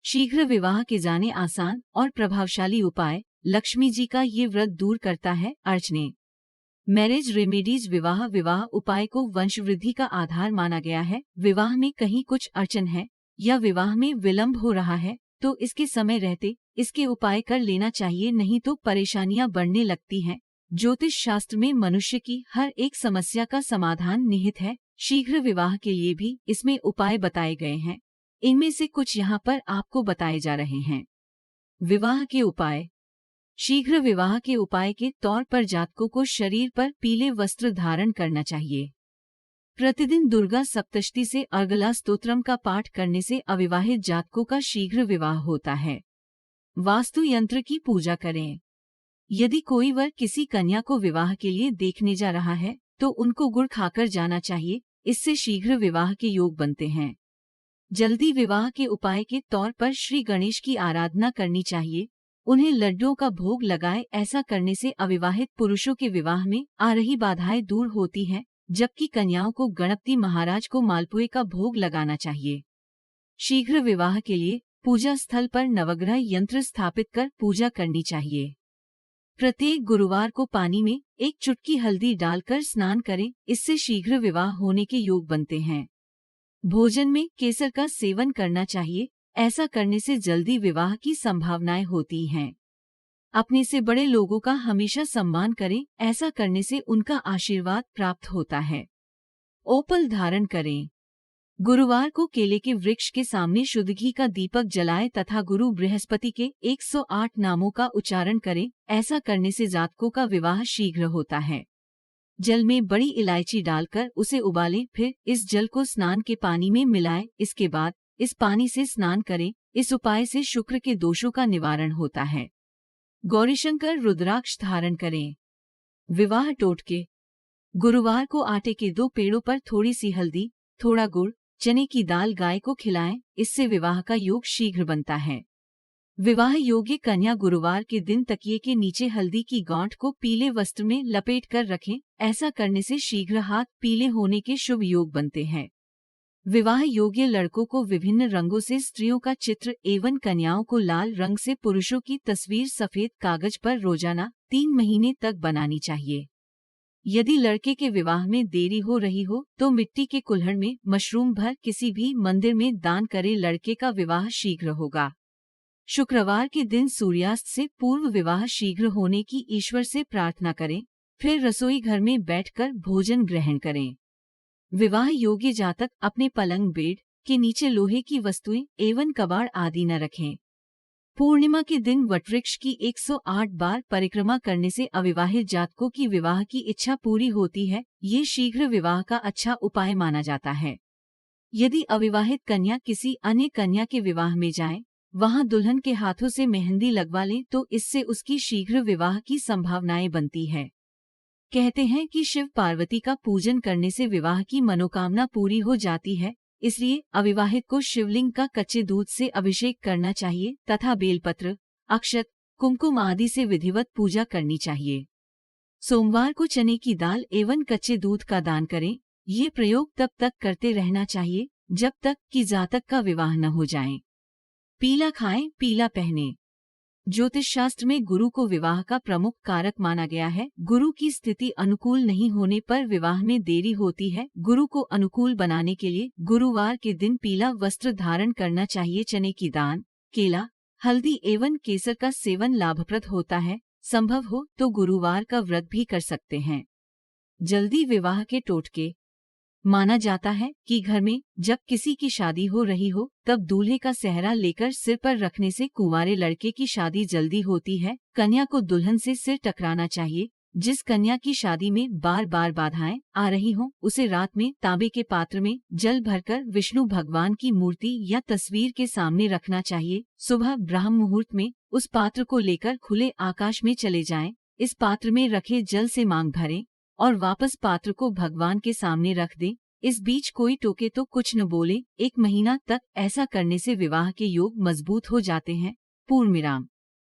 शीघ्र विवाह के जाने आसान और प्रभावशाली उपाय। लक्ष्मी जी का ये व्रत दूर करता है अर्चने। Marriage remedies. विवाह उपाय को वंशवृद्धि का आधार माना गया है। विवाह में कहीं कुछ अड़चन है या विवाह में विलंब हो रहा है तो इसके समय रहते इसके उपाय कर लेना चाहिए, नहीं तो परेशानियां बढ़ने लगती हैं। ज्योतिष शास्त्र में मनुष्य की हर एक समस्या का समाधान निहित है। शीघ्र विवाह के लिए भी इसमें उपाय बताए गए हैं। इनमें से कुछ यहाँ पर आपको बताए जा रहे हैं। विवाह के उपाय। शीघ्र विवाह के उपाय के तौर पर जातकों को शरीर पर पीले वस्त्र धारण करना चाहिए। प्रतिदिन दुर्गा सप्तशती से अर्गला स्तोत्रम का पाठ करने से अविवाहित जातकों का शीघ्र विवाह होता है। वास्तु यंत्र की पूजा करें। यदि कोई वर किसी कन्या को विवाह के लिए देखने जा रहा है तो उनको गुड़ खाकर जाना चाहिए, इससे शीघ्र विवाह के योग बनते हैं। जल्दी विवाह के उपाय के तौर पर श्री गणेश की आराधना करनी चाहिए, उन्हें लड्डुओं का भोग लगाए। ऐसा करने से अविवाहित पुरुषों के विवाह में आ रही बाधाएं दूर होती हैं, जबकि कन्याओं को गणपति महाराज को मालपुए का भोग लगाना चाहिए। शीघ्र विवाह के लिए पूजा स्थल पर नवग्रह यंत्र स्थापित कर पूजा करनी चाहिए। प्रत्येक गुरुवार को पानी में एक चुटकी हल्दी डालकर स्नान करें, इससे शीघ्र विवाह होने के योग बनते हैं। भोजन में केसर का सेवन करना चाहिए, ऐसा करने से जल्दी विवाह की संभावनाएं होती हैं। अपने से बड़े लोगों का हमेशा सम्मान करें, ऐसा करने से उनका आशीर्वाद प्राप्त होता है। ओपल धारण करें। गुरुवार को केले के वृक्ष के सामने शुद्ध घी का दीपक जलाएं तथा गुरु बृहस्पति के 108 नामों का उच्चारण करें। ऐसा करने से जातकों का विवाह शीघ्र होता है। जल में बड़ी इलायची डालकर उसे उबालें, फिर इस जल को स्नान के पानी में मिलाएं। इसके बाद इस पानी से स्नान करें। इस उपाय से शुक्र के दोषों का निवारण होता है। गौरीशंकर रुद्राक्ष धारण करें। विवाह टोटके। गुरुवार को आटे के 2 पेड़ों पर थोड़ी सी हल्दी, थोड़ा गुड़, चने की दाल गाय को खिलाएं, इससे विवाह का योग शीघ्र बनता है। विवाह योग्य कन्या गुरुवार के दिन तकिए के नीचे हल्दी की गांठ को पीले वस्त्र में लपेट कर रखें। ऐसा करने से शीघ्र हाथ पीले होने के शुभ योग बनते हैं। विवाह योग्य लड़कों को विभिन्न रंगों से स्त्रियों का चित्र एवं कन्याओं को लाल रंग से पुरुषों की तस्वीर सफेद कागज पर रोजाना 3 महीने तक बनानी चाहिए। यदि लड़के के विवाह में देरी हो रही हो तो मिट्टी के कुल्हड़ में मशरूम भर किसी भी मंदिर में दान करें, लड़के का विवाह शीघ्र होगा। शुक्रवार के दिन सूर्यास्त से पूर्व विवाह शीघ्र होने की ईश्वर से प्रार्थना करें, फिर रसोई घर में बैठकर भोजन ग्रहण करें। विवाह योग्य जातक अपने पलंग बेड के नीचे लोहे की वस्तुएं एवं कबाड़ आदि न रखें। पूर्णिमा के दिन वटवृक्ष की 108 बार परिक्रमा करने से अविवाहित जातकों की विवाह की इच्छा पूरी होती है। ये शीघ्र विवाह का अच्छा उपाय माना जाता है। यदि अविवाहित कन्या किसी अन्य कन्या के विवाह में जाए, वहां दुल्हन के हाथों से मेहंदी लगवा ले तो इससे उसकी शीघ्र विवाह की संभावनाएं बनती है। कहते हैं कि शिव पार्वती का पूजन करने से विवाह की मनोकामना पूरी हो जाती है, इसलिए अविवाहित को शिवलिंग का कच्चे दूध से अभिषेक करना चाहिए तथा बेलपत्र, अक्षत, कुमकुम आदि से विधिवत पूजा करनी चाहिए। सोमवार को चने की दाल एवं कच्चे दूध का दान करें। ये प्रयोग तब तक करते रहना चाहिए जब तक कि जातक का विवाह न हो जाए। पीला खाएं, पीला पहने। ज्योतिष शास्त्र में गुरु को विवाह का प्रमुख कारक माना गया है। गुरु की स्थिति अनुकूल नहीं होने पर विवाह में देरी होती है। गुरु को अनुकूल बनाने के लिए गुरुवार के दिन पीला वस्त्र धारण करना चाहिए। चने की दाल, केला, हल्दी एवं केसर का सेवन लाभप्रद होता है। संभव हो तो गुरुवार का व्रत भी कर सकते हैं। जल्दी विवाह के टोटके। माना जाता है कि घर में जब किसी की शादी हो रही हो तब दूल्हे का सेहरा लेकर सिर पर रखने से कुंवारे लड़के की शादी जल्दी होती है। कन्या को दुल्हन से सिर टकराना चाहिए। जिस कन्या की शादी में बार बार बाधाएं आ रही हों, उसे रात में तांबे के पात्र में जल भरकर विष्णु भगवान की मूर्ति या तस्वीर के सामने रखना चाहिए। सुबह ब्राह्म मुहूर्त में उस पात्र को लेकर खुले आकाश में चले जाएं। इस पात्र में रखे जल से मांग भरें और वापस पात्र को भगवान के सामने रख दें। इस बीच कोई टोके तो कुछ न बोले। 1 महीना तक ऐसा करने से विवाह के योग मजबूत हो जाते हैं। पूर्ण विराम।